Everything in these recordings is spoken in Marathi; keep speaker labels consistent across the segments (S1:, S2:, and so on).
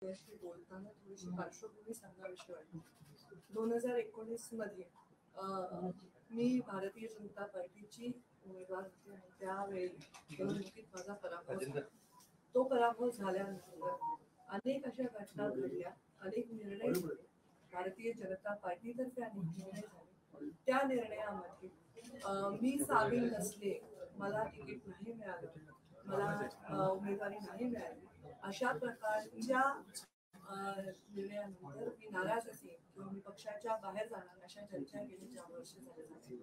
S1: बोलताना थोडीशी पार्श्वभूमी सांगावीशी वाटते. 2019 मध्ये मी भारतीय जनता पार्टीची उमेदवार होते आणि त्यावेळी निवडणुकीत माझा पराभव झाला. तो पराभव झाल्यानंतर अनेक अशा घटना घडल्या, अनेक निर्णय झाले. भारतीय जनता पार्टीतर्फे अनेक निर्णय झाले. त्या निर्णयामध्ये मी सामील नसले, मला तिकीट नाही मिळालं, मला उमेदवारी नाही मिळाली, अशा प्रकारच्या निर्णयानंतर मी नाराज असेल किंवा मी पक्षाच्या बाहेर जाणार अशा चर्चा गेली 4 वर्ष झाले.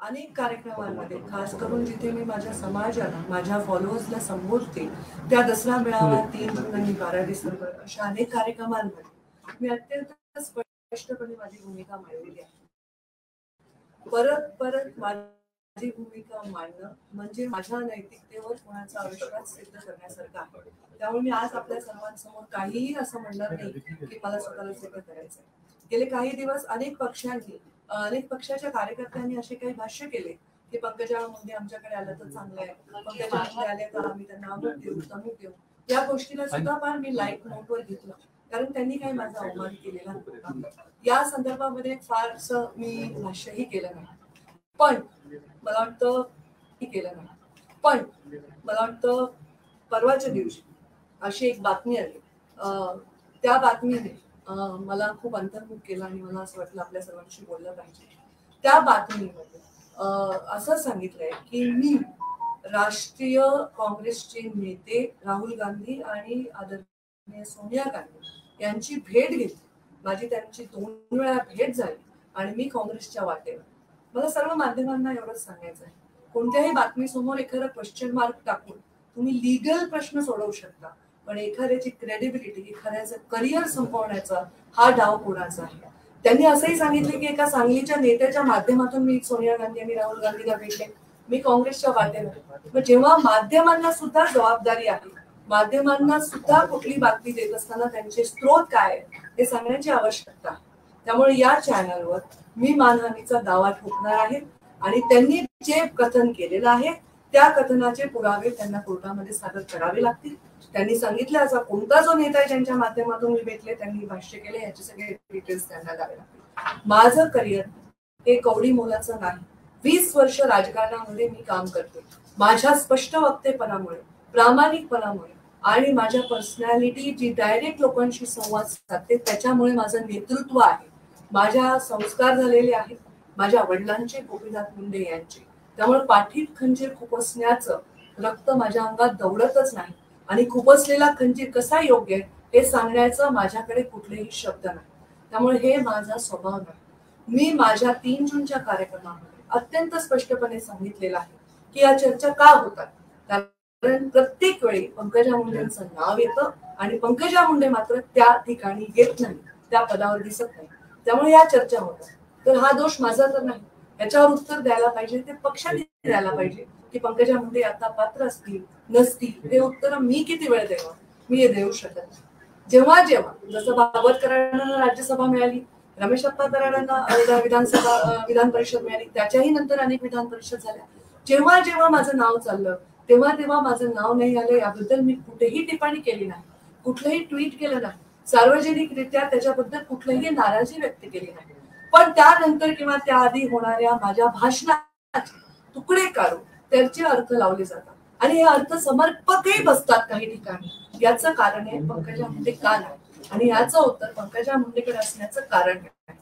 S1: अनेक कार्यक्रमांमध्ये, खास करून जिथे मी माझ्या समाजाला, माझ्या फॉलोअर्सला संबोधते, त्या दसरा मेळावा 3 जून आणि 12 डिसेंबर अशा अनेक कार्यक्रमांमध्ये मी अत्यंत स्पष्टपणे माझी भूमिका मांडलेली आहे. परत परत माझी भूमिका मांडणं म्हणजे माझ्या नैतिकतेवर कोणाचा अविश्वास सिद्ध करण्यासारखं आहे. त्यामुळे मी आज आपल्या सर्वांसमोर काहीही असं म्हणणार नाही की मला स्वतःला सिद्ध करायचं आहे. गेले काही दिवस अनेक पक्षाच्या कार्यकर्त्यांनी असे काही भाष्य केले की पंकजा मुंडे आमच्याकडे आलं तर चांगलं आहे, पंकजा मुंडे आले तर आम्ही त्यांना अमुक देऊ तमुक देऊ. या गोष्टीला सुद्धा फार मी लाईक नोटवर घेतलं, कारण त्यांनी काही माझा अवमान केलेला नव्हता. या संदर्भामध्ये फारसं मी भाष्यही केलं नाही. पण मला वाटतं परवाच्या दिवशी अशी एक बातमी आली. त्या बातमीने मला खूप अंतर्मुख केलं आणि मला असं वाटलं आपल्या सर्वांशी बोललं पाहिजे. त्या बातमीमध्ये असं सांगितलंय की मी राष्ट्रीय काँग्रेसचे नेते राहुल गांधी आणि आदरणीय सोनिया गांधी यांची भेट घेतली. माझी त्यांची 2 वेळा भेट झाली आणि मी काँग्रेसच्या वाटेवर. मला सर्व माध्यमांना एवढंच सांगायचं आहे, कोणत्याही बातमीसमोर एखादा क्वेश्चन मार्क टाकून तुम्ही लिगल प्रश्न सोडवू शकता, पण एखाद्याची क्रेडिबिलिटी, एखाद्याचं करिअर संपवण्याचा हा डाव कोणाचा आहे. त्यांनी असंही सांगितले की एका सांगलीच्या नेत्याच्या माध्यमातून मी सोनिया गांधी आणि राहुल गांधीला भेटले, मी काँग्रेसच्या वाटेवर. जेव्हा माध्यमांना सुद्धा जबाबदारी आहे, माध्यमांना सुद्धा कुठली बातमी देत असताना त्यांचे स्रोत काय आहे हे सांगण्याची आवश्यकता आहे. त्यामुळे या चॅनलवर मी मानहानीचा दावा ठोकणार आहे आणि त्यांनी जे कथन केलेलं आहे त्या कथनाचे पुरावे त्यांना कोर्टामध्ये सादर करावे लागतील. त्यांनी सांगितलं असा कोणता जो नेता आहे ज्यांच्या माध्यमातून मी भेटले, त्यांनी भाष्य केले, याचे सगळे डिटेल्स त्यांना द्यावे लागतील. माझं करिअर हे कवडी मोलाचं नाही. 20 वर्ष राजकारणामध्ये मी काम करते. माझ्या स्पष्ट वक्तेपणामुळे, प्रामाणिकपणामुळे आणि माझ्या पर्सनॅलिटी जी डायरेक्ट लोकांशी संवाद साधते त्याच्यामुळे माझं नेतृत्व आहे. माझ्या संस्कार झालेले आहेत माझ्या वडिलांचे, गोपीनाथ मुंडे यांचे. त्यामुळे पाठीत खंजीर खुपसण्याचं रक्त माझ्या अंगात दौडतच नाही आणि खुपसलेला खंजीर कसा योग्य आहे हे सांगण्याचं माझ्याकडे कुठलेही शब्द नाही. त्यामुळे हे माझा स्वभाव नाही. मी माझ्या 3 जूनच्या कार्यक्रमामध्ये अत्यंत स्पष्टपणे सांगितलेलं आहे की या चर्चा का होतात, कारण प्रत्येक वेळी पंकजा मुंडेंचं नाव येतं आणि पंकजा मुंडे मात्र त्या ठिकाणी येत नाही, त्या पदावर दिसत नाही. त्यामुळे या चर्चा होतात. तर हा दोष माझा तर नाही. याच्यावर उत्तर द्यायला पाहिजे ते पक्षाने द्यायला पाहिजे की पंकजा मुंडे आता पात्र असतील नसतील हे उत्तर मी किती वेळ द्यावं, मी हे देऊ शकत नाही. जेव्हा जसं भागवतकरांना राज्यसभा मिळाली, रमेश अप्पा कराडांना विधान परिषद मिळाली, त्याच्याही नंतर अनेक विधान परिषद झाल्या. जेव्हा माझं नाव चाललं तेव्हा माझं नाव नाही आलं याबद्दल मी कुठेही टिप्पणी केली नाही, कुठलंही ट्विट केलं नाही, सार्वजनिकरित्या त्याच्याबद्दल कुठलीही नाराजी व्यक्त केली नाही. पण त्यानंतर किंवा त्याआधी होणाऱ्या माझ्या भाषणाचे तुकडे काढून त्याचे अर्थ लावले जातात आणि हे अर्थ समर्पकही बसतात काही ठिकाणी. याचं कारण आहे पंकजा मुंडे का नाही, आणि याचं उत्तर पंकजा मुंडेकडे असण्याचं कारण आहे.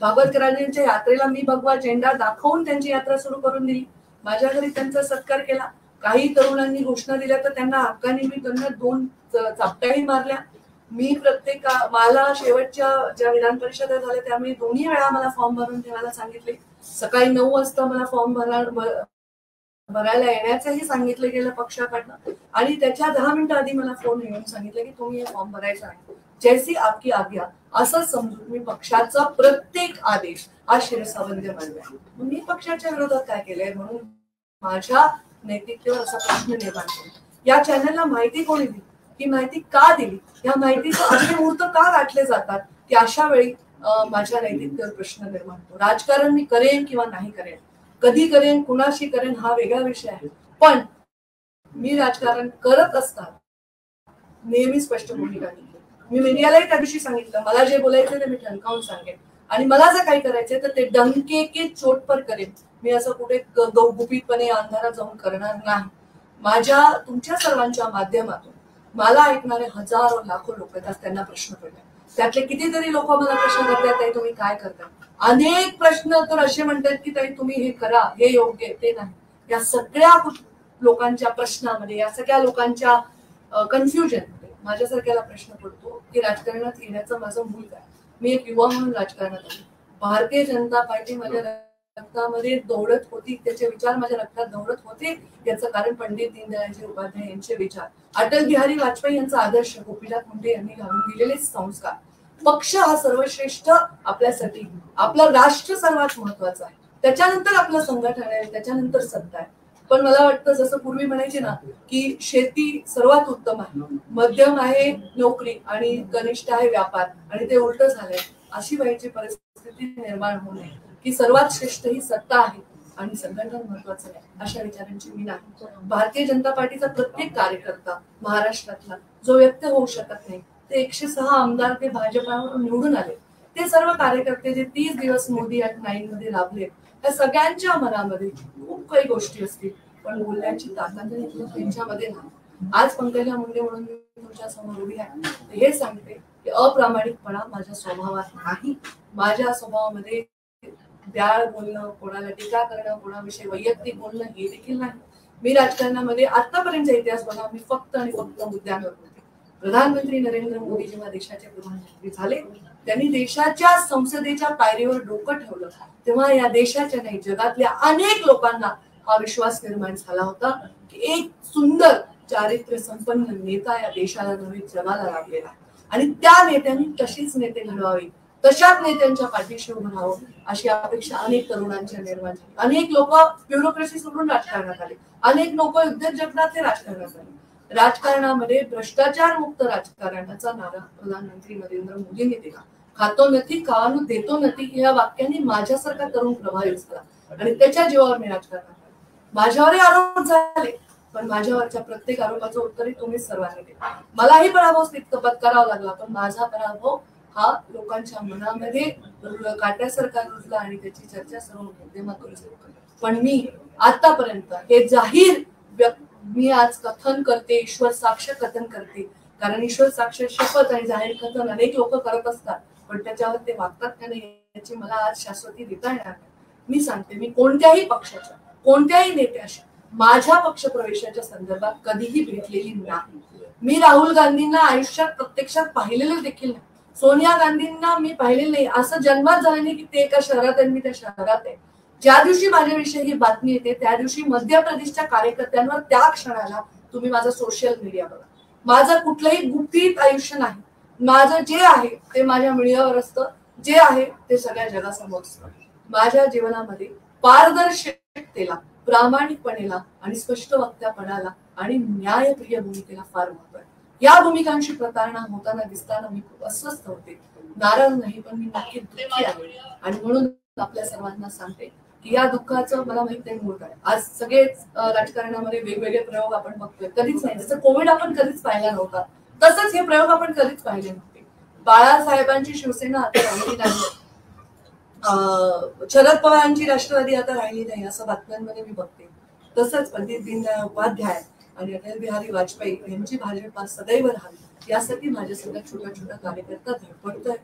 S1: भागवतकरांच्या यात्रेला मी भगवा झेंडा दाखवून त्यांची यात्रा सुरू करून दिली. माझ्या घरी त्यांचा सत्कार केला. काही तरुणांनी घोषणा दिल्या तर त्यांना हक्काने मी त्यांना 2 चापट्याही मारल्या. मी मला शेवटच्या ज्या विधान परिषदा झाल्या त्यामुळे 2ही वेळा मला फॉर्म भरून ठेवायला सांगितले. सकाळी 9 वाजता मला फॉर्म भरायला येण्याचंही सांगितलं गेलं पक्षाकडनं आणि त्याच्या 10 मिनिटं आधी मला फोन येऊन सांगितलं की तुम्ही हे फॉर्म भरायचा आहे, जैसी आपकी आज्ञा असं समजून मी पक्षाचा प्रत्येक आदेश हा शिरसावंद्य मानला. मी पक्षाच्या विरोधात काय केलंय म्हणून माझ्या नैतिकतेवर असा प्रश्न निर्माण केला. या चॅनलला माहिती कोणी दिली, ही माहिती का दिली, या माहितीचं असे मुहूर्त का गाठले जातात की अशा वेळी माझ्या नैतिकतेवर प्रश्न निर्माण होतो. राजकारण मी करेन किंवा नाही करेन, कधी करेन, कुणाशी करेन हा वेगळा विषय आहे, पण मी राजकारण करत असताना नेहमी स्पष्ट भूमिका घेतली. मी मीडियालाही त्या दिवशी सांगितलं, मला जे बोलायचं ते मी ठणकावून सांगेन आणि मला जर काही करायचंय तर ते डंके के चोट पर करेन. मी असं कुठे गुपितपणे अंधारात जाऊन करणार नाही. माझ्या तुमच्या सर्वांच्या माध्यमातून मला ऐकणारे हजारो लाखो लोक आहेत, त्यांना प्रश्न पडले. त्यातले कितीतरी लोक मला प्रश्न करतात, ताई तुम्ही काय करताय. अनेक प्रश्न तर असे म्हणतात की ताई तुम्ही हे करा, हे योग्य आहे, ते नाही. या सगळ्या लोकांच्या प्रश्नामध्ये, या सगळ्या लोकांच्या कन्फ्युजन मध्ये माझ्यासारख्याला प्रश्न पडतो की राजकारणात येण्याचं माझं मूल काय. मी एक युवा म्हणून राजकारणात आले. भारतीय जनता पार्टी माझ्या रक्तामध्ये दौडत होती, त्याचे विचार माझ्या रक्तात दौडत होते. याचं कारण पंडित दीनदयाळजी उपाध्याय यांचे विचार, अटल बिहारी वाजपेयी यांचा आदर्श, गोपीनाथ मुंडे यांनी घालून दिलेले संस्कार. पक्ष हा सर्वश्रेष्ठ आपल्यासाठी, आपलं राष्ट्र सर्वात महत्वाचं आहे, त्याच्यानंतर आपलं संघटन आहे, त्याच्यानंतर सत्ता आहे. पण मला वाटतं जसं पूर्वी म्हणायचे ना की शेती सर्वात उत्तम आहे, मध्यम आहे नोकरी आणि कनिष्ठ आहे व्यापार, आणि ते उलट झालंय. अशी व्हायची परिस्थिती निर्माण होऊ नये की सर्वात श्रेष्ठ ही सत्ता आहे आणि संघटन महत्वाचं आहे, अशा विचारांची मी नाही. भारतीय जनता पार्टीचा प्रत्येक कार्यकर्ता महाराष्ट्रातला जो व्यक्त होऊ शकत नाही, ते 106 आमदार ते भाजपावर निवडून आले, ते सर्व कार्यकर्ते जे 30 दिवस मोदी ऍट 9 मध्ये राबले, त्या सगळ्यांच्या मनामध्ये खूप काही गोष्टी असतील, पण बोलण्याची ताकद त्यांच्यामध्ये नाही. आज पंकजा मुंडे म्हणून मी तुमच्या समोर उभी आहे, हे सांगते की अप्रामाणिकपणा माझ्या स्वभावात नाही. माझ्या स्वभावामध्ये द्याळ बोलणं, कोणाला टीका करणं, कोणाविषयी वैयक्तिक बोलणं हे देखील नाही. मी राजकारणामध्ये आतापर्यंतचा इतिहास बघा, मी फक्त आणि फक्त मुद्द्यांवर बोलते. प्रधानमंत्री नरेंद्र मोदी जेव्हा देशाचे प्रधानमंत्री झाले, त्यांनी देशाच्या संसदेच्या पायरीवर डोकं ठेवलं, तेव्हा या देशाच्या नाही जगातल्या अनेक लोकांना हा विश्वास निर्माण झाला होता की एक सुंदर चारित्र्य संपन्न नेता या देशाला नव्हे जगाला लाभलेला आहे. आणि त्या नेत्यांनी तशीच नेते घडवावी, तशाच नेत्यांच्या पाठीशी उभं राहावं, अशी अपेक्षा अनेक तरुणांच्या निर्माण झाली. अनेक लोक ब्युरोक्रेसी सोडून राजकारणात आले, अनेक लोक उद्योजगताचे राजकारणात आले. राजकारणामध्ये भ्रष्टाचार मुक्त राजकारणाचा नारा प्रधानमंत्री नरेंद्र मोदींनी दिला. खातो नथी खावानो देतो नथी या वाक्याने माझ्यासारखा तरुण प्रभावित झाला आणि त्याच्या जीवावर मी राजकारणात आले. माझ्यावरही आरोप झाले, पण माझ्यावरच्या प्रत्येक आरोपाचं उत्तरही तुम्ही सर्वांनी दिलं. मलाही पराभव पत्करावा लागला, पण माझा पराभव हा लोकांच्या मनामध्ये काट्यासारखा रुजला आणि त्याची चर्चा सर्व माध्यमातून झाली. पण मी आतापर्यंत हे जाहीर मी आज कथन करते, ईश्वर साक्ष कथन करते, कारण ईश्वर साक्ष शपथ आणि जाहीर कथन अनेक लोक करत असतात, पण त्याच्यावर ते वागतात का नाही याची मला आज शाश्वती देता येणार नाही. मी सांगते, मी कोणत्याही पक्षाच्या कोणत्याही नेत्याशी माझ्या पक्ष प्रवेशाच्या संदर्भात कधीही भेटलेली नाही. मी राहुल गांधींना आयुष्यात प्रत्यक्षात पाहिलेलं देखील नाही, सोनिया गांधींना मी पाहिलेलं नाही. असं जन्मात झालं नाही की ते एका शहरात आहे मी त्या शहरात आहे. ज्या दिवशी माझ्याविषयी ही बातमी येते त्या दिवशी मध्य प्रदेशच्या कार्यकर्त्यांवर त्या क्षणाला तुम्ही माझा सोशल मीडिया बघा, माझं कुठलंही गुपित आयुष्य नाही. माझं जे आहे ते माझ्या मीडियावर असतं, जे आहे ते सगळ्या जगासमोर असतं. माझ्या जीवनामध्ये पारदर्शकतेला, प्रामाणिकपणेला आणि स्पष्ट वक्त्यापणाला आणि न्यायप्रिय भूमिकेला फार महत्व आहे. या भूमिकांशी प्रतारणा होताना दिसताना मी खूप अस्वस्थ होते, नाराज नाही, पण मी नक्की दुःखी आहे. आणि म्हणून आपल्या सर्वांना सांगते की या दुःखाचं मला माहित नाही मूळ काय. आज सगळेच राजकारणामध्ये वेगवेगळे प्रयोग आपण बघतोय, कधीच नाही. जसं कोविड आपण कधीच पाहिला नव्हता, तसंच हे प्रयोग आपण कधीच पाहिले नव्हते. बाळासाहेबांची शिवसेना आता राहिली नाही, शरद पवारांची राष्ट्रवादी आता राहिली नाही, असं बातम्यांमध्ये मी बघते. तसंच पंडित दीनदयाळ उपाध्याय आणि अटल बिहारी वाजपेयी यांची भाजपा सदैव राहावी यासाठी माझ्यासोबत छोटा छोटा कार्यकर्ता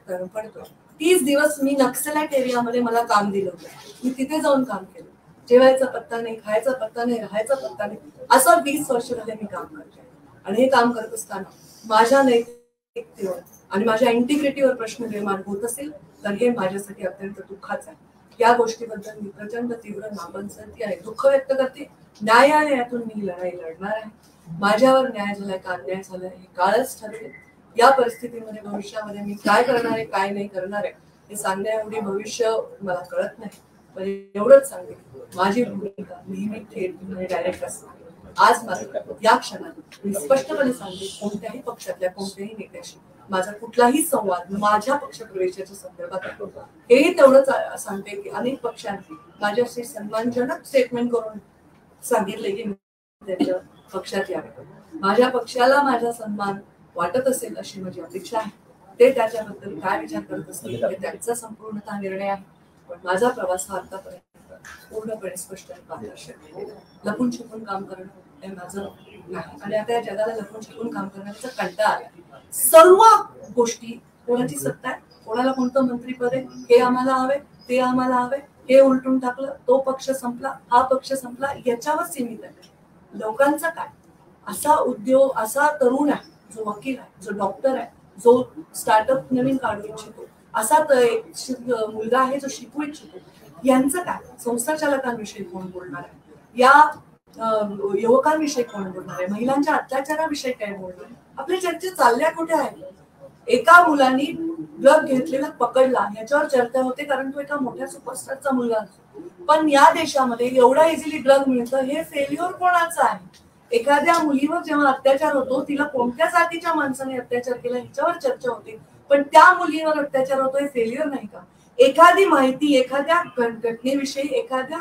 S1: धडपडतोय. 30 दिवस मी नक्सलाइट एरियामध्ये मला काम दिलं होतं, मी तिथे जाऊन काम केलं. जेवायचा पत्ता नाही, खायचा पत्ता नाही, राहायचा पत्ता नाही, असं 20 वर्ष झाले मी काम करते. आणि हे काम करत असताना माझ्या नैतिकतेवर आणि माझ्या इंटिग्रिटीवर प्रश्न निर्माण होत असेल तर हे माझ्यासाठी अत्यंत दुःखाचं आहे. या गोष्टीबद्दल मी प्रचंड तीव्र नापसंती आहे, दुःख व्यक्त करते. न्यायालयातून मी लढाई लढणार आहे. माझ्यावर न्याय झालाय का अन्याय झालाय हे काळच ठरवेल. या परिस्थितीमध्ये भविष्यामध्ये मी काय करणार आहे, काय नाही करणार आहे हे सांगण्या एवढी भविष्य मला कळत नाही. पण एवढंच सांगते, माझी भूमिका नेहमी थेट आणि डायरेक्ट असते. आज मला या क्षणात मी स्पष्टपणे सांगते, कोणत्याही पक्षातल्या कोणत्याही नेत्याशी माझा कुठलाही संवाद माझ्या पक्ष प्रवेशाच्या संदर्भात हेही तेवढंच सांगते की अनेक पक्षांनी माझ्याशी सन्मानजनक स्टेटमेंट करून सांगितले की त्याच्या पक्षात यावे. माझ्या पक्षाला माझा सन्मान वाटत असेल अशी माझी अपेक्षा आहे. ते त्याच्याबद्दल काय विचार करत असतील हे त्यांचा संपूर्णतः निर्णय आहे. पण माझा प्रवास हा आतापर्यंत पूर्णपणे स्पष्ट आणि पारदर्शक. लपून छपून काम करणं हे माझं नाही. आणि आता या जगाला लपून छपून काम करण्याचा कंटाळा आला. सर्व गोष्टी, कोणाची सत्ता आहे, कोणाला कोणतं मंत्रीपद आहे, हे आम्हाला हवे, ते आम्हाला हवे, हे उलटून टाकलं, तो पक्ष संपला, हा पक्ष संपला, याच्यावर सीमित आहे. लोकांचा काय? असा उद्योग, असा तरुण आहे जो वकील आहे, जो डॉक्टर आहे, जो स्टार्टअप नवीन काढू इच्छितो, असा मुलगा आहे जो शिकू इच्छितो, यांचं काय? संस्था चालकांविषयी कोण बोलणार आहे? या युवकांविषयी कोण बोलणार आहे? महिलांच्या अत्याचाराविषयी काय बोलणार आहे? आपल्या चर्चा चालल्या कुठे आहे? एका मुलांनी ड्रग घेतलेला पकडला याच्यावर चर्चा होते कारण तो एका मोठ्या सुपरस्टारचा मुलगा असतो. पण या देशामध्ये एवढा इझिली ड्रग मिळतं, हे फेल्युअर कोणाचं आहे? एखाद्या मुलीवर जेव्हा अत्याचार होतो, तिला कोणत्या जातीच्या माणसाने अत्याचार केला ह्याच्यावर चर्चा होते, पण त्या मुलीवर अत्याचार होतो हे फेल्युअर नाही का? एखादी माहिती एखाद्या घटनेविषयी एखाद्या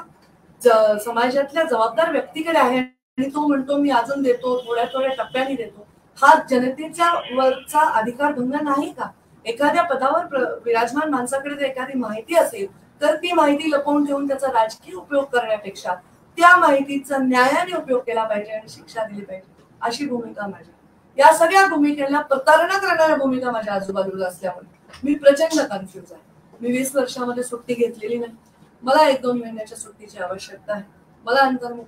S1: समाजातल्या जबाबदार व्यक्तीकडे आहे आणि तो म्हणतो मी अजून देतो, थोड्या थोड्या टप्प्याने देतो, हा जनतेच्या वरचा अधिकार भंग नाही का? एखाद्या पदावर विराजमान माणसाकडे जर एखादी माहिती असेल तर ती माहिती लपवून ठेवून त्याचा राजकीय उपयोग करण्यापेक्षा त्या माहितीचा न्यायाने उपयोग केला पाहिजे आणि शिक्षा दिली पाहिजे, अशी भूमिका माझी. या सगळ्या भूमिकेला प्रतारणा करणाऱ्या भूमिका माझ्या आजूबाजूला असल्यामुळे मी प्रचंड कन्फ्युज आहे. मी 20 वर्षामध्ये सुट्टी घेतलेली नाही. मला 1-2 महिन्याच्या सुट्टीची आवश्यकता आहे. मला अंतर्मुख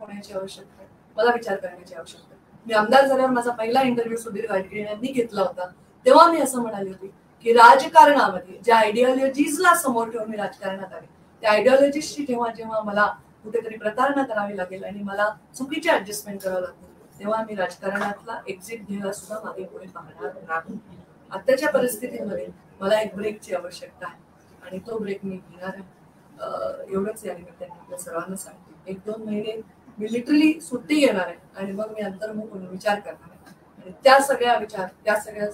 S1: होण्याची आवश्यकता आहे. मला विचार करण्याची आवश्यकता आहे. मी आमदार झाल्यावर माझा पहिला इंटरव्ह्यू सुधीर गाडगे यांनी घेतला होता. तेव्हा मी असं म्हणाले होते की राजकारणामध्ये ज्या आयडिओलॉजीजला समोर ठेवून मी राजकारणात आले, त्या आयडिओलॉजीजची जेव्हा मला कुठेतरी प्रतारणा करावी लागेल आणि मला चुकीचे ऍडजस्टमेंट करावं लागतील, तेव्हा मी राजकारणातला एक्झिट घ्यायला सुद्धा मागे पुढे पाहणार नाही. आताच्या परिस्थितीमध्ये मला एक ब्रेकची आवश्यकता आहे आणि तो ब्रेक मी घेणार आहे. एवढंच या निमित्ताने आपल्या सर्वांना सांगते. 1-2 महिने मी लिटरली सुट्टी घेणार आहे आणि मग मी अंतर्मुख होऊन विचार करणार आहे आणि त्या सगळ्या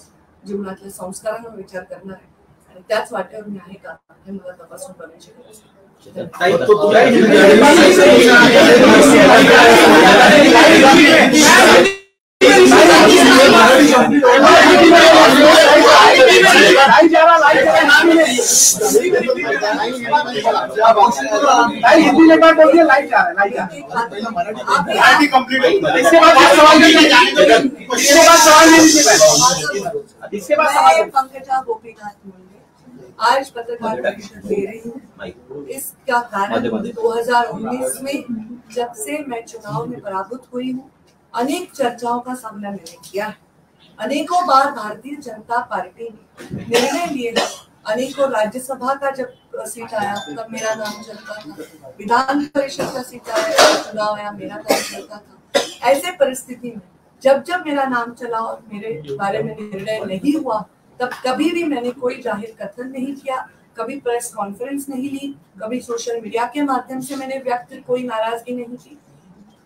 S1: जीवनातल्या संस्कारांवर विचार करणार आहे आणि त्याच वाटेवर मी आहे का हे मला तपासून बघायची गरज आहे. पंकजा गोपीनाथ मुंडे आज पत्रकार परिषद दे रही हूँ। इसका कारण 2019 में जब से मैं चुनाव में पराभूत हुई हूँ, अनेक चर्चाओं का सामना मैंने किया है। अनेकों बार भारतीय जनता पार्टी ने निर्णय लिए हैं। अनेकों राज्यसभा का जब सीट आया तब मेरा नाम चलता था, विधान परिषद का सीट आया, चुनाव आया, मेरा नाम चलता था। ऐसे परिस्थिति में जब जब मेरा नाम चला और मेरे बारे में निर्णय नहीं हुआ, तब कभी भी मैंने कोई जाहिर कथन नहीं किया, कभी प्रेस कॉन्फ्रेंस नहीं ली, कभी सोशल मीडिया के माध्यम से मैंने व्यक्त कोई नाराजगी नहीं की।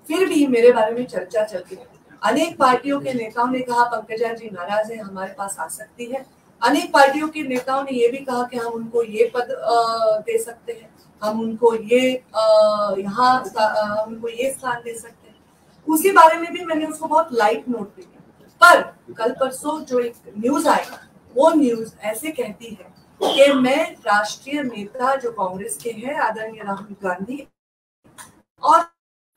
S1: फिर भी मेरे बारे में चर्चा चलती है। अनेक पार्टियों के नेताओं ने कहा पंकजा जी नाराज है, हमारे पास आ सकती है। अनेक पार्टियों के नेताओं ने ये भी कहा कि हम उनको ये पद दे सकते हैं, हम उनको ये उनको ये स्थान दे सकते हैं। उसी बारे में भी मैंने उसको बहुत लाइट नोट दिया। पर कल परसों जो एक न्यूज आएगा, वो न्यूज ऐसे कहती है कि मैं राष्ट्रीय नेता जो कांग्रेस के हैं आदरणीय राहुल गांधी और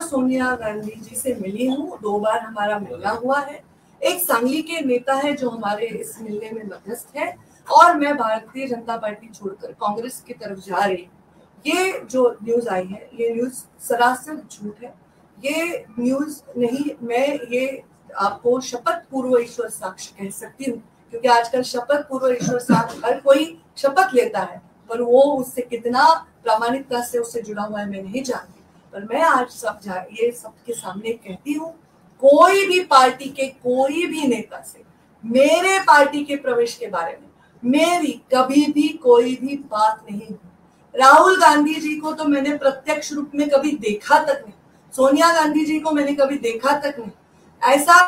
S1: सोनिया गांधी जी से मिली हूँ, 2 बार हमारा मिलना हुआ है। एक सांगली के नेता है जो हमारे इस मिलने में मध्यस्थ है और मैं भारतीय जनता पार्टी छोड़कर कांग्रेस की तरफ जा रही हूँ। ये जो न्यूज आई है, ये न्यूज सरासर झूठ है। ये न्यूज नहीं, मैं ये आपको शपथ पूर्व ईश्वर साक्ष्य कह सकती हूँ, क्योंकि आजकल शपथ पूर्व ईश्वर साक्ष्य हर कोई शपथ लेता है, पर वो उससे कितना प्रामाणिकता से उससे जुड़ा हुआ है मैं नहीं जानती। पर मैं आज ये सबके सामने कहती हूँ, कोई भी पार्टी के कोई भी नेता से मेरे पार्टी के प्रवेश के बारे में मेरी कभी भी कोई भी बात नहीं हुई। राहुल गांधी जी को तो मैंने प्रत्यक्ष रूप में कभी देखा तक नहीं, सोनिया गांधी जी को मैंने कभी देखा तक नहीं। ऐसा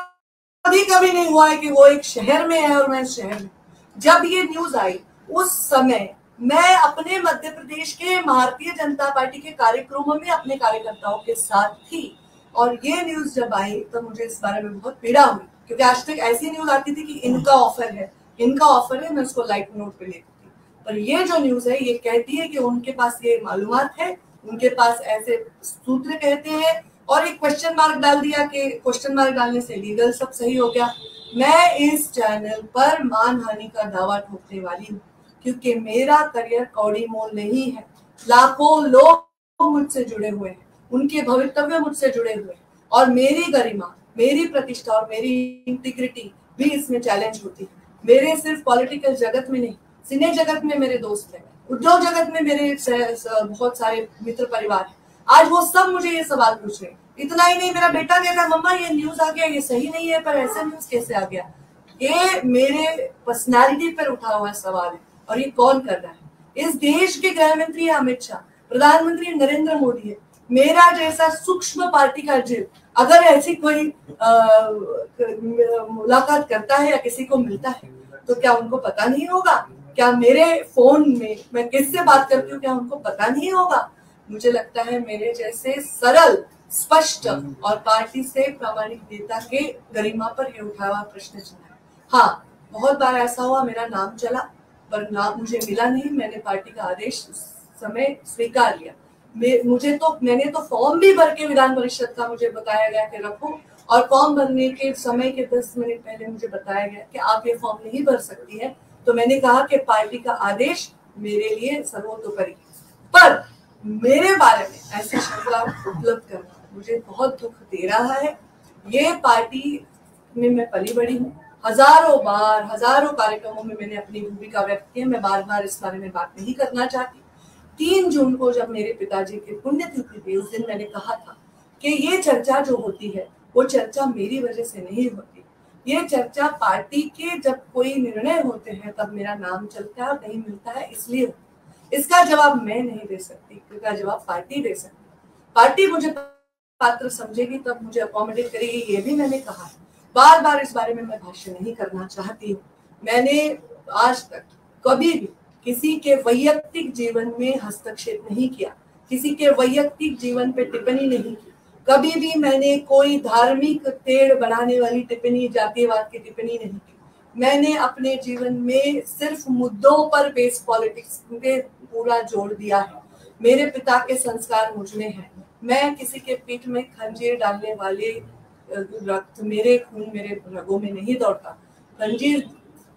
S1: कभी नहीं हुआ है कि वो एक शहर में है और मैं शहर में। जब ये न्यूज आई उस समय मैं अपने मध्य प्रदेश के भारतीय जनता पार्टी के कार्यक्रमों में अपने कार्यकर्ताओं के साथ थी और ये न्यूज जब आई तब मुझे इस बारे में बहुत पीड़ा हुई, क्योंकि आज तक ऐसी न्यूज आती थी कि इनका ऑफर है इनका ऑफर है, मैं उसको लाइक नोट पे लेती थी। पर ये जो न्यूज है ये कहती है कि उनके पास ये मालूमात है, उनके पास ऐसे सूत्र कहते हैं, और एक क्वेश्चन मार्क डाल दिया कि क्वेश्चन मार्क डालने से लीगल सब सही हो गया। मैं इस चैनल पर मानहानि का दावा ठोकने वाली हूँ, क्योंकि मेरा करियर कौड़ी मोल नहीं है। लाखों लोग मुझसे जुड़े हुए हैं, उनके भवितव्य मुझसे जुड़े हुए हैं, और मेरी गरिमा, मेरी प्रतिष्ठा और मेरी इंटीग्रिटी भी इसमें चैलेंज होती है। मेरे सिर्फ पॉलिटिकल जगत में नहीं, सिने जगत में मेरे दोस्त हैं, उद्योग जगत में मेरे बहुत सारे मित्र परिवार हैं। आज वो सब मुझे ये सवाल पूछ रहे हैं। इतना ही नहीं, मेरा बेटा कहता है मम्मा ये न्यूज आ गया, ये सही नहीं है, पर ऐसा न्यूज कैसे आ गया। ये मेरे पर्सनालिटी पर उठा हुआ सवाल है, और ये कौन कर रहा है। इस देश के गृह मंत्री अमित शाह, प्रधानमंत्री नरेंद्र मोदी है। मेरा जैसा सूक्ष्म पार्टी का जीव अगर ऐसी कोई मुलाकात करता है या किसी को मिलता है, तो क्या उनको पता नहीं होगा? क्या मेरे फोन में मैं किससे बात करती हूँ क्या उनको पता नहीं होगा? मुझे लगता है मेरे जैसे सरल, स्पष्ट और पार्टी से प्रामाणिक नेता के गरिमा पर ये उठा हुआ प्रश्न चिन्ह है। हाँ, बहुत बार ऐसा हुआ मेरा नाम चला, पर नाम मुझे मिला नहीं। मैंने पार्टी का आदेश उस समय स्वीकार लिया। मैंने तो फॉर्म भी भर के विधान परिषद का मुझे बताया गया कि रखो, और फॉर्म भरने के समय के 10 मिनट पहले मुझे बताया गया कि आप ये फॉर्म नहीं भर सकती है। तो मैंने कहा कि पार्टी का आदेश मेरे लिए सर्वोतोपरि। पर मेरे बारे में ऐसी शंका उपलब्ध करना मुझे बहुत दुख दे रहा है। ये पार्टी में मैं पली बड़ी हूँ, हजारों कार्यक्रमों में मैंने अपनी भूमिका व्यक्त की है। मैं बार बार इस बारे में बात नहीं करना चाहती। 3 जून को जब मेरे पिताजी की पुण्यतिथि थी, उस दिन मैंने कहा था कि ये चर्चा जो होती है वो चर्चा मेरी वजह से नहीं होती। ये चर्चा पार्टी के जब कोई निर्णय होते हैं तब मेरा नाम चलता है और नहीं मिलता है, इसलिए इसका जवाब मैं नहीं दे सकती, इसका जवाब पार्टी दे सकती। पार्टी मुझे पात्र समझेगी तब मुझे अकोमोडेट करेगी, ये भी मैंने कहा है। बार बार इस बारे में मैं भाष्य नहीं करना चाहती हूँ। मैंने आज तक कभी भी किसी के वैयक्तिक जीवन में हस्तक्षेप नहीं किया, किसी के वैयक्तिक जीवन पे टिप्पणी नहीं की। कभी भी मैंने कोई धार्मिक तेड़ बढ़ाने वाली टिप्पणी, जातिवाद की टिप्पणी नहीं की। मैंने अपने जीवन में सिर्फ मुद्दों पर बेस पॉलिटिक्स पे पूरा जोड़ दिया है। मेरे पिता के संस्कार मुझ में है। मैं किसी के पीठ में खंजीर डालने वाले रक्त, मेरे खून मेरे रगों में नहीं दौड़ता। खंजीर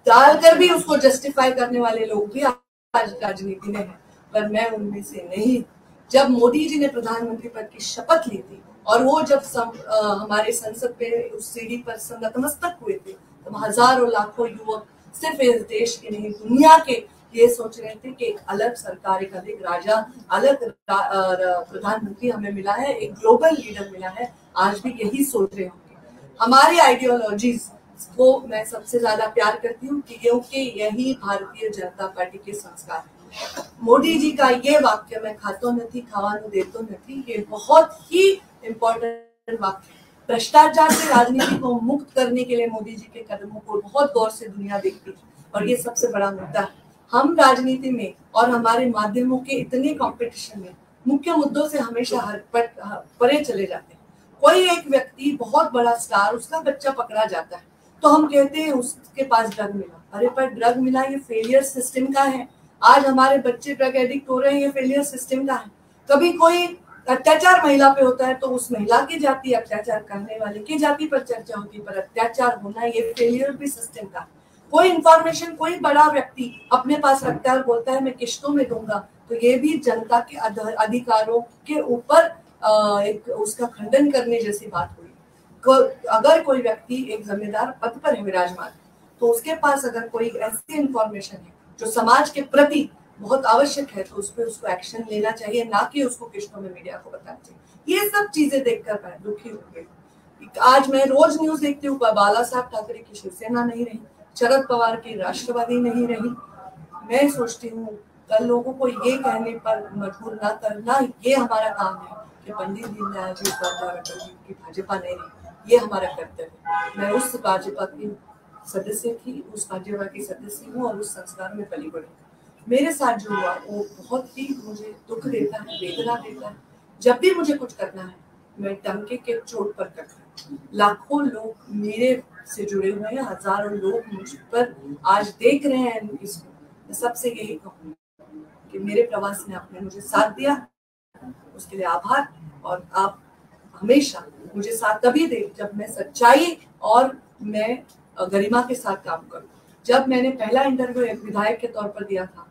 S1: डालकर भी उसको जस्टिफाई करने वाले लोग भी आज राजनीति में हैं, पर मैं उनमें से नहीं। जब मोदी जी ने प्रधानमंत्री पद की शपथ ली थी और वो जब हमारे संसद पे उस सीढ़ी पर नतमस्तक हुए थे, तो हजारों लाखों युवक सिर्फ इस देश के नहीं दुनिया के ये सोच रहे थे कि एक अलग सरकार, एक अलग राजा, अलग प्रधानमंत्री हमें मिला है, एक ग्लोबल लीडर मिला है। आज भी यही सोच रहे होंगे। हमारी आइडियोलॉजीज को मैं सबसे ज्यादा प्यार करती हूँ क्योंकि यही भारतीय जनता पार्टी के संस्कार है। मोदी जी का ये वाक्य, मैं खातो नहीं खावानो देतो नहीं, ये बहुत ही इम्पोर्टेंट वाक्य है। भ्रष्टाचार से राजनीति को मुक्त करने के लिए मोदी जी के कदमों को बहुत गौर से दुनिया देखती है, और ये सबसे बड़ा मुद्दा है। हम राजनीति में और हमारे माध्यमों के इतने कंपटीशन में मुख्य मुद्दों से हमेशा परे चले जाते हैं। कोई एक व्यक्ति बहुत बड़ा स्टार, उसका बच्चा पकड़ा जाता है तो हम कहते हैं उसके पास ड्रग मिला। अरे पर ड्रग मिला ये फेलियर सिस्टम का है। आज हमारे बच्चे ड्रग एडिक्ट हो रहे हैं, ये फेलियर सिस्टम का है। कभी कोई अत्याचार महिला पे होता है तो उस महिला की जाति, अत्याचार करने वाले की जाति पर चर्चा होती है, पर अत्याचार होना ये फेलियर भी सिस्टम का। कोई इंफॉर्मेशन कोई बड़ा व्यक्ति अपने पास रखता है और बोलता है मैं किश्तों में दूंगा, तो ये भी जनता के अधिकारों के ऊपर एक उसका खंडन करने जैसी बात हुई। अगर कोई व्यक्ति एक जिम्मेदार पद पर है विराजमान, तो उसके पास अगर कोई ऐसी इंफॉर्मेशन है जो समाज के प्रति बहुत आवश्यक है, तो उस पर उसको एक्शन लेना चाहिए, ना कि उसको किश्तों में मीडिया को बताना चाहिए। ये सब चीजें देखकर मैं दुखी हो गई। आज मैं रोज न्यूज देखती हूँ, बाला साहब ठाकरे की शिवसेना नहीं रही, शरद पवार की राष्ट्रवादी नहीं रही। मैं सोचती हूँ कल लोगों को ये कहने पर मजबूर ना करना, ये हमारा काम है कि पंडित दीनदयाल जी उपाध्याय अटल जी की भाजपा नहीं रही, ये हमारा कर्तव्य है। मैं उस भाजपा की सदस्य थी, उस भाजपा की सदस्य हूँ और उस संस्कार में पली बड़ी। मेरे साथ जो हुआ वो बहुत ही मुझे दुख देता है, वेदना देता है। जब भी मुझे कुछ करना है मैं डंके के चोट पर करता हूँ। लाखों लोग मेरे से जुड़े हुए हैं, हजारों लोग मुझ पर आज देख रहे हैं इसको। मैं सबसे यही कहूँगी कि मेरे प्रवास में आपने मुझे साथ दिया, उसके लिए आभार। और आप हमेशा मुझे साथ तभी दे जब मैं सच्चाई और मैं गरिमा के साथ काम करूं। जब मैंने पहला इंटरव्यू एक विधायक के तौर पर दिया था,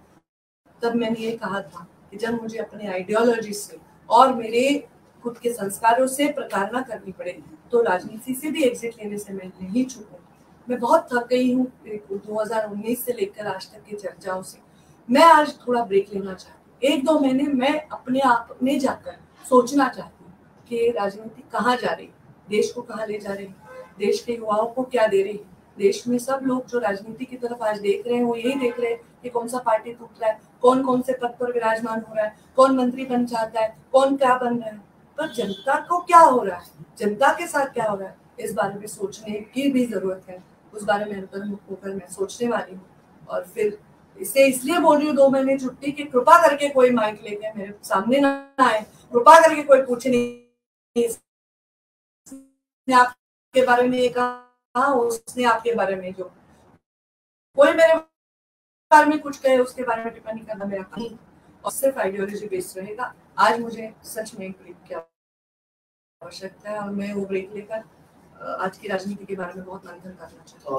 S1: तब मैंने ये कहा था कि जब मुझे अपने आइडियोलॉजी से और मेरे खुद के संस्कारों से प्रताड़ना करनी पड़े तो राजनीति से भी एग्जिट लेने से मैं नहीं चूकूंगी। मैं बहुत थक गई हूँ 2019 से लेकर आज तक की चर्चाओं से। मैं आज थोड़ा ब्रेक लेना चाहती हूँ, 1-2 महीने मैं अपने आप में जाकर सोचना चाहती हूँ कि राजनीति कहाँ जा रही, देश को कहाँ ले जा रही, देश के युवाओं को क्या दे रही। देश में सब लोग जो राजनीति की तरफ आज देख रहे हैं वो यही देख रहे हैं कि कौन सा पार्टी टूट रहा है, कौन कौन से पद पर विराजमान हो रहा है, कौन मंत्री बन चाहता है, कौन क्या बन रहा है। पर जनता को क्या हो रहा है, जनता के साथ क्या हो रहा है, इस बारे में सोचने की भी जरूरत है। उस बारे में अंतर्मुख होकर मैं सोचने वाली हूँ। और फिर इसे इसलिए बोल रही हूँ 2 महीने छुट्टी की, कृपा करके कोई माइक लेके मेरे सामने ना आए, कृपा करके कोई पूछे नहीं आपके बारे में कहा, उसने आपके बारे में जो कोई मेरे बारे में कुछ कहे उसके बारे में टिप्पणी करना मेरा काम नहीं, और सिर्फ आइडियोलॉजी बेस्ड रहेगा। आज मुझे सच में एक ब्रेक की आवश्यकता है और मैं वो ब्रेक लेकर आज की राजनीति के बारे में बहुत मंथन करना चाहती हूँ।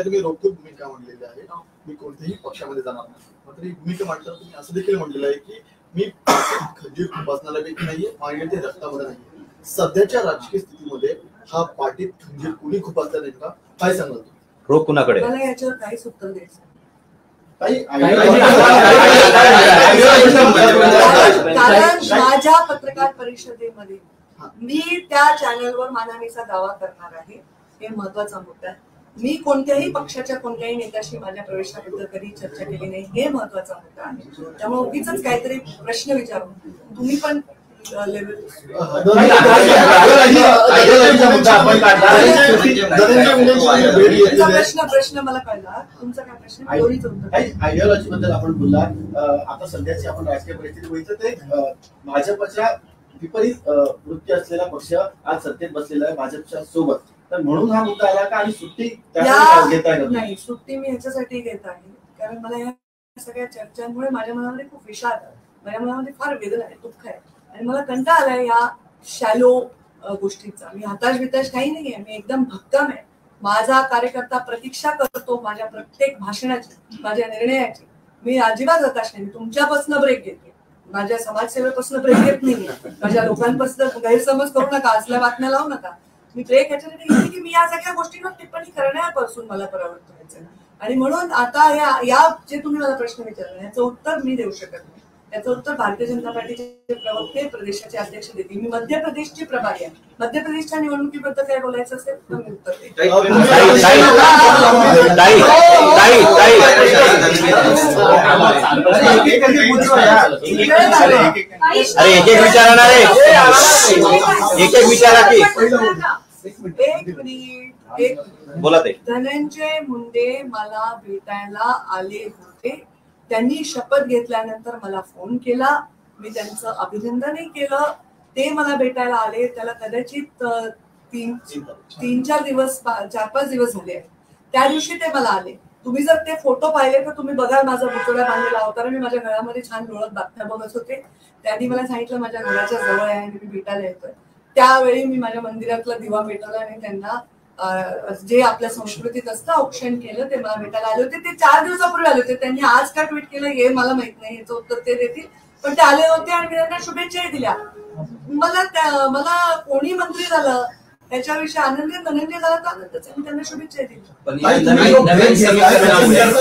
S2: तुम्ही रोखोक भूमिका म्हणलेली आहे, मी कोणत्याही पक्षामध्ये जाणार नाही. मात्र ही भूमिका मांडताना तुम्ही असं देखील म्हणलेलं आहे की मी खंजीर खुपसणारा व्यक्ती नाहीये आणि ते रक्तामध्ये नाहीये. सध्याच्या राजकीय स्थितीमध्ये हा पार्टीत खंजीर कुणी खुपसला नाही का, काय सांगाल तुम्ही?
S3: रोख कुणाकडे?
S1: मला याच्यावर काहीच उत्तर द्यायचं कारण माझ्या पत्रकार परिषदेमध्ये मी त्या चॅनलवर मानहानीचा दावा करणार आहे, हे महत्वाचा मुद्दा आहे. मी कोणत्याही पक्षाच्या कोणत्याही नेत्याशी माझ्या प्रवेशाबद्दल कधी चर्चा केली नाही, हे महत्वाचा मुद्दा आहे. त्यामुळे उगीच काहीतरी प्रश्न विचारून तुम्ही पण प्रश्न मला कळला. तुमचा काय प्रश्न?
S4: आयडियोलॉजी बद्दल आपण बोलला. आता सध्याची आपण राजकीय परिस्थिती बघितलं ते भाजपच्या विपरीत वृत्ती असलेला पक्ष आज सत्तेत बसलेला आहे भाजपच्या सोबत. तर म्हणून हा मुद्दा आला का आणि सुट्टी घेताय?
S1: नाही, सुट्टी मी ह्याच्यासाठी घेत आहे कारण मला या सगळ्या चर्चांमुळे माझ्या मनामध्ये खूप विषाद आहे, माझ्या मनामध्ये फार वेदना आहे, दुःख आहे आणि मला कंटाळा आलाय या शॅलो गोष्टीचा. मी हताश बिताश काही नाहीये, मी एकदम भक्कम आहे. माझा कार्यकर्ता प्रतीक्षा करतो माझ्या प्रत्येक भाषणाची, माझ्या निर्णयाची. मी अजिबात हताश नाही. मी तुमच्यापासून ब्रेक घेते, माझ्या समाजसेवेपासून ब्रेक घेत नाही, माझ्या लोकांपासून गैरसमज करू नका, असल्या बातम्या लावू नका. मी ब्रेक ह्याच्यासाठी घेतली की मी या सगळ्या गोष्टींवर टिप्पणी करण्यापासून मला परावृत्त व्हायचं आणि म्हणून आता या जे तुम्ही मला प्रश्न विचारला याचं उत्तर मी देऊ शकत नाही. याचं उत्तर भारतीय जनता पार्टीचे प्रवक्ते प्रदेशाचे अध्यक्ष देतील. मी मध्य प्रदेशची प्रभारी आहे. मध्य प्रदेशच्या निवडणुकीबद्दल काय बोलायचं असेल तर मी उत्तर देईल.
S3: बोला ते.
S1: धनंजय मुंडे मला भेटायला आले होते. त्यांनी शपथ घेतल्यानंतर मला फोन केला, मी त्यांचं अभिनंदनही केलं. ते मला भेटायला आले, त्याला कदाचित 3-4 दिवस 4-5 दिवस झाले. त्या दिवशी ते मला आले. तुम्ही जर ते फोटो पाहिले तर तुम्ही बघाल माझा बुचोडा बांधलेला होता आणि मी माझ्या घरामध्ये छान लोळत बातम्या बघत होते. त्यांनी मला सांगितलं माझ्या घराच्या जवळ आहे आणि मी भेटायला येतोय. त्यावेळी मी माझ्या मंदिरातला दिवा पेटवला आणि त्यांना जे आपल्या संस्कृतीत असतं औक्षण केलं. ते मला भेटायला आले होते. ते 4 दिवसापूर्वी आले होते. त्यांनी आज का ट्विट केलं हे मला माहित नाही, याचं उत्तर ते देतील. पण ते आले होते आणि मी त्यांना शुभेच्छाही दिल्या. मला कोणी मंत्री झालं त्याच्याविषयी आनंदी धनंजय झाला तर आनंदच, मी त्यांना शुभेच्छाही दिल्या.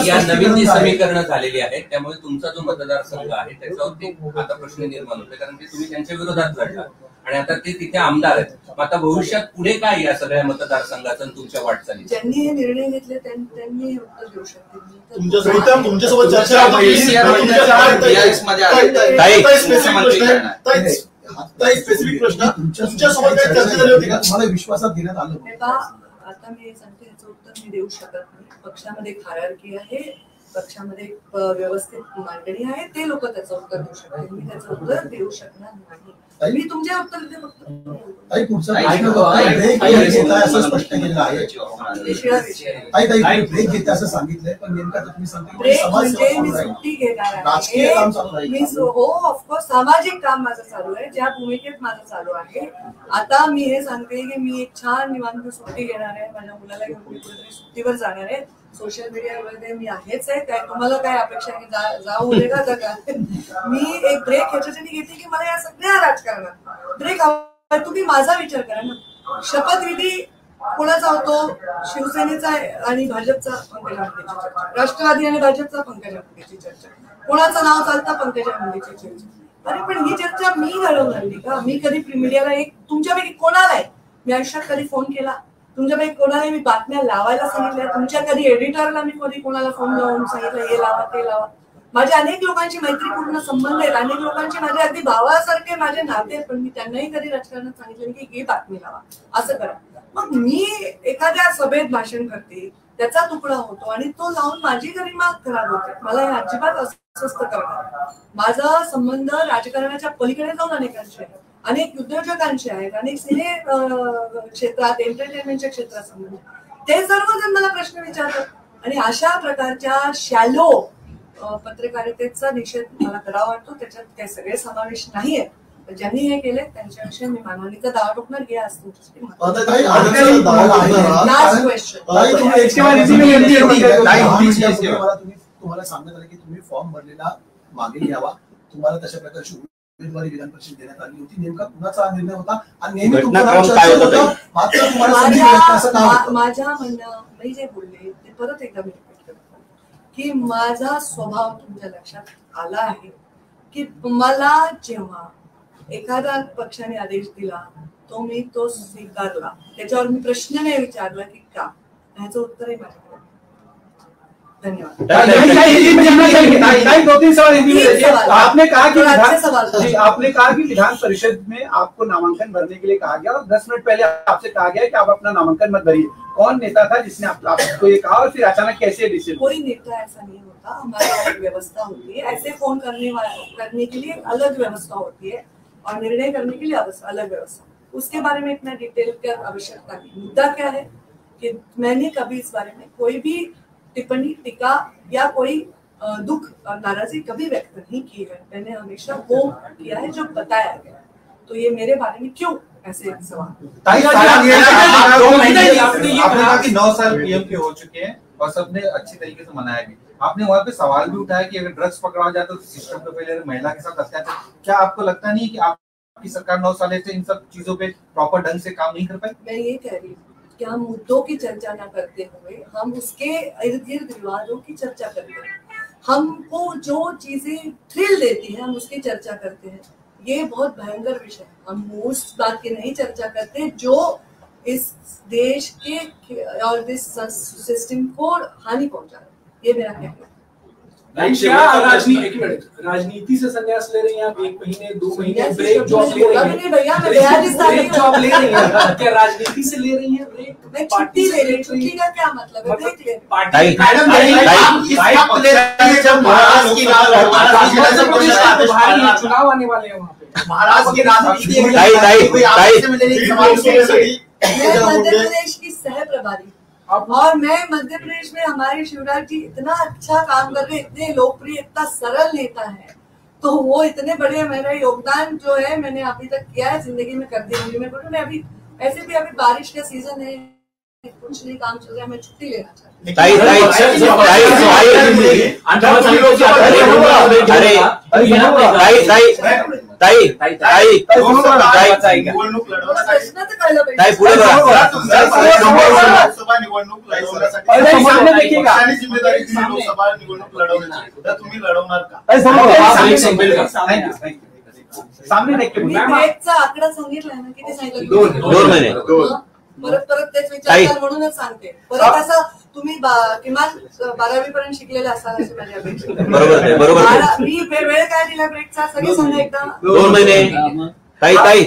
S5: या नवीन जी समीकरणं झालेली आहेत त्यामुळे तुमचा जो मतदारसंघ आहे त्याच्यावरती आता प्रश्न निर्माण होते, कारण की तुम्ही त्यांच्या विरोधात लढला आणि आता ते तिथे आमदार आहेत. आता भविष्यात पुढे काय या सगळ्या मतदारसंघाचं तुमच्या वाटचाली?
S1: ज्यांनी हे निर्णय घेतले त्यांनी उत्तर देऊ शकतील.
S2: तुमच्यासोबत चर्चा स्पेसिफिक प्रश्न तुमच्यासोबत काही चर्चा झाली होती का? तुम्हाला विश्वासात घेण्यात आलं?
S1: आता मी सांगते याचं उत्तर मी देऊ शकत नाही. पक्षामध्ये हायरार्की आहे, पक्षामध्ये व्यवस्थित मांडणी आहे, ते लोक त्याचं उत्तर देऊ शकतील. मी त्याचं उत्तर देऊ शकणार नाही. मी तुमच्या उत्तर देते फक्त.
S6: ताई पुढचा असं स्पष्ट केलेलं आहे. ताई ब्रेक घेते असं सांगितलंय, पण नेमका तुम्ही सांगता
S1: ब्रेक म्हणजे मी सुट्टी घेणार
S6: राजकीय काम चालू
S1: आहे.
S6: आहे.
S1: हो ऑफकोर्स सामाजिक काम माझं चालू आहे, ज्या भूमिकेत माझं चालू आहे. आता मी हे सांगते की मी एक छान निवांत सुट्टी घेणार आहे. माझ्या मुलाला घेऊन मी कुठेतरी सुट्टीवर जाणार आहे. सोशल मीडियामध्ये मी आहेच आहे. काय तुम्हाला काय अपेक्षा आहे की जाऊ दे का? मी एक ब्रेक ह्याच्यासाठी घेते की मला या सगळ्या राजकारणात ब्रेक हवा. तुम्ही माझा विचार करा ना. शपथविधी कोणाचा होतो? शिवसेनेचा आणि भाजपचा पंकजा मुंडेची चर्चा, राष्ट्रवादी आणि भाजपचा पंकजा मुंडेची चर्चा, कोणाचं नाव चालतं? पंकजा मुंडेची चर्चा. अरे पण ही चर्चा मी घडवली का? मी कधी मीडियाला एक तुमच्यापैकी कोणाला आहे मी आयुष्यात कधी फोन केला? तुमच्यापैकी कोणाला मी बातम्या लावायला सांगितल्या? तुमच्या कधी एडिटरला मी कधी कोणाला फोन लावून सांगितलं हे लावा ते लावा? माझ्या अनेक लोकांची मैत्रीपूर्ण संबंध आहेत, अनेक लोकांचे माझे अगदी भावासारखे माझे नाते आहेत, पण मी त्यांनाही कधी राजकारणात सांगितलं की हे बातमी लावा, असं करा. मग मी एखाद्या सभेत भाषण करते, त्याचा तुकडा होतो आणि तो लावून माझी गरिमा खराब होते. मला हे अजिबात अस्वस्थ करणार. माझा संबंध राजकारणाच्या पलीकडे जाऊन अनेकांशी आहे, अनेक उद्योजकांचे आहेत, अनेक सिने क्षेत्रात, एंटरटेनमेंटच्या क्षेत्रात संबंध. ते सर्वजण मला प्रश्न विचारतात आणि अशा प्रकारच्या शॅलो पत्रकारितेचा निषेध मला करावा वाटतो. त्याच्यात काही सगळे समावेश नाहीये. ज्यांनी हे केले त्यांच्याविषयी मी मानवणीचा दावा टोकणार. हे आज तुमच्यासाठी
S6: तुम्हाला सांगण्यात आलं की तुम्ही फॉर्म भरलेला मागे घ्यावा. तुम्हाला तशा प्रकारची उमेदवारी विधान परिषद देण्यात आली होती. नेमका कुणाचा निर्णय होता आणि नेहमी
S1: माझ्या म्हणणं मी जे बोलले ते परत एकदा मी रिपीट करतो की माझा स्वभाव तुमच्या लक्षात आला आहे की मला जेव्हा एखाद्या पक्षाने आदेश दिला तो मी तो स्वीकारला. त्याच्यावर मी प्रश्न नाही विचारला की का, ह्याचं उत्तरही माझ्याकडे. धन्यवाद.
S7: आपने कहा कि विधान परिषद में आपको नामांकन भरने के लिए कहा गया और 10 मिनट पहले आपसे कहा गया कि आप अपना नामांकन मत भरिए. कौन नेता था जिसने आपको ये कहा और फिर अचानक कैसे डिसीजन?
S1: कोई नेता ऐसा नहीं होता. हमारी एक व्यवस्था होती है. ऐसे फोन करने के लिए अलग व्यवस्था होती है और निर्णय करने के लिए अलग व्यवस्था. उसके बारे में इतना डिटेल की आवश्यकता नहीं. मुद्दा क्या है कि मैंने कभी इस बारे में कोई भी टिप्पणी, टीका या कोई दुख और नाराजगी कभी व्यक्त नहीं की है. मैंने हमेशा वो किया है जो बताया गया. तो ये मेरे बारे में क्यों ऐसे सवाल?
S8: आपने कहा कि 9 साल पीएम के हो चुके हैं और सबने अच्छी तरीके से मनाया भी. आपने वहाँ पे सवाल भी उठाया कि अगर ड्रग्स पकड़ा जाए तो सिस्टम पे पहले महिला के साथ अत्याचार. क्या आपको लगता नहीं कि आपकी सरकार 9 साल से इन सब चीजों पे प्रॉपर ढंग से काम नहीं कर पाई?
S1: मैं ये कह रही हूँ कि हम मुद्दों की चर्चा न करते हुए हम उसके इर्द गिर्द विवादों की चर्चा करते हैं. हमको जो चीजें थ्रिल देती है हम उसकी चर्चा करते हैं. ये बहुत भयंकर विषय है. हम उस बात की नहीं चर्चा करते जो इस देश के और इस सिस्टम को हानि पहुंचा रहा है. ये मेरा कहना है.
S7: राजनीति से संन्यास ले रही हैं आप? 1 महीने 2 महीने ब्रेक जॉब ले रही हैं?
S1: भैया मैं ब्रेक
S7: जॉब ले रही हैं क्या? राजनीति से ले रही हैं ब्रेक?
S1: मैं छुट्टी ले रही. छुट्टी का क्या मतलब है? ब्रेक ले.
S7: चुनाव आने वाले हैं वहाँ पे.
S4: महाराष्ट्र की राजनीति
S1: मध्य प्रदेश की सह प्रभारी और मैं मध्य प्रदेश में हमारे शिवराज जी इतना अच्छा काम कर रहे, इतने लोकप्रिय, इतना सरल नेता है. तो वो इतने बड़े, मेरा योगदान जो है मैंने अभी तक किया है जिंदगी में कर दिया. मैं अभी ऐसे भी अभी बारिश का सीजन है, कुछ नहीं काम चल रहा है, मैं छुट्टी लेना चाहती हूँ.
S2: लोकसभा निवडणूक लढवण्यासाठी निवडणूक लढवण्याची तर तुम्ही लढवणार का?
S7: सामने देखिए
S1: ब्रेकचा आकडा सांगितलाय ना, किती सांगितलं?
S3: 2 महिने.
S1: परत तेच विचारतात म्हणूनच सांगते. परत असं तुम्ही किमान 12वी पर्यंत शिकलेले असाल अशी माझी अपेक्षा.
S3: बरोबर.
S1: मी वेळ काय दिला ब्रेकचा सगळे सांगा एकदा.
S3: 2 महिने. ताई आम्हाला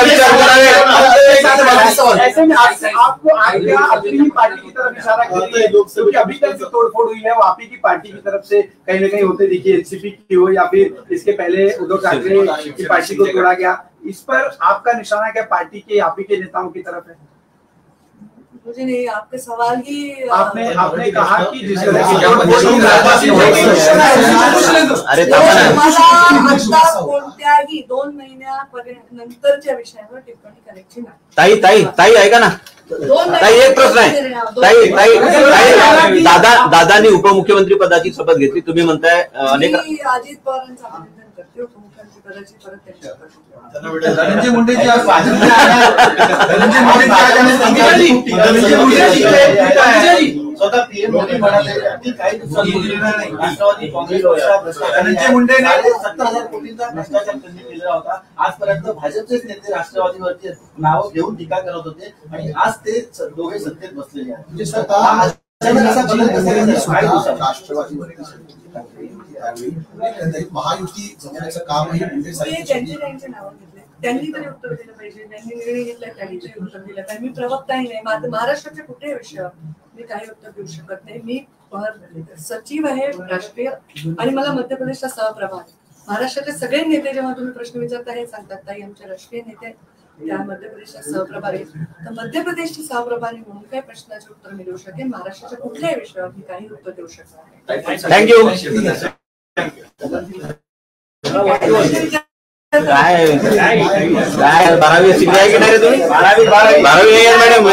S3: विचार करावे.
S7: ऐसे में आपको आज्ञा अपनी ही पार्टी की तरफ इशारा कर रही है, क्योंकि अभी तक जो तोड़फोड़ हुई है वो आप ही की पार्टी की तरफ से कहीं ना कहीं होते दिखी, एनसीपी की हो या फिर इसके पहले उद्धव ठाकरे की पार्टी को तोड़ा गया। इस पर आपका निशाना क्या पार्टी के आप ही के नेताओं की तरफ है?
S1: मुझे नहीं, आपके सवाल ही
S7: आपने कहा कि जिस तरह
S3: अरे
S1: आता कोणत्याही 2 महिन्यानंतरच्या विषयावर टिप्पणी करायची नाही।
S3: ताई ऐका ना, ताई एक प्रश्न आहे। दादांनी उपमुख्यमंत्री पदाची शपथ घेतली, तुम्ही म्हणताय अनेक
S1: अजित पवारांचं अभिनंदन करते, उपमुख्यमंत्री पदाची परत त्यांच्या
S8: धनंजय मुंडे जी आज भाजपमध्ये
S4: स्वतः पीएम मोदी म्हणाले की काही दिवसांपूर्वी राष्ट्रवादी काँग्रेस
S8: धनंजय मुंडे
S4: 70,000 कोटींचा भ्रष्टाचार त्यांनी केलेला होता। आजपर्यंत भाजपचेच नेते राष्ट्रवादीवरती नावं घेऊन टीका करत होते आणि आज ते दोघे सत्तेत बसलेले आहेत।
S6: म्हणजे स्वतः राष्ट्रवादीवरती महायुती जमवण्याचं कामही मुंडे
S1: त्यांचे नाव घेतले, त्यांनी तरी उत्तर दिलं पाहिजे, त्यांनी निर्णय घेतला त्यांनी तरी उत्तर दिलं पाहिजे। मी प्रवक्ताही नाही, महाराष्ट्राच्या कुठल्याही विषयावर मी काही उत्तर देऊ शकत नाही। मी सचिव आहे राष्ट्रीय आणि मला मध्य प्रदेशचा सहप्रभार आहे। महाराष्ट्राचे सगळे नेते जेव्हा तुम्ही प्रश्न विचारता हे सांगतात ताई आमचे राष्ट्रीय नेते त्या मध्य प्रदेशच्या सहप्रभारी, तर मध्य प्रदेशची सहप्रभारी म्हणून काही प्रश्नाचे उत्तर मी देऊ शकेन, महाराष्ट्राच्या कुठल्याही विषयावर मी काही उत्तर देऊ शकत नाही।
S3: थँक्यू। काय 12वी शिकलाय की नाही रे तुम्ही? 12वी मॅडम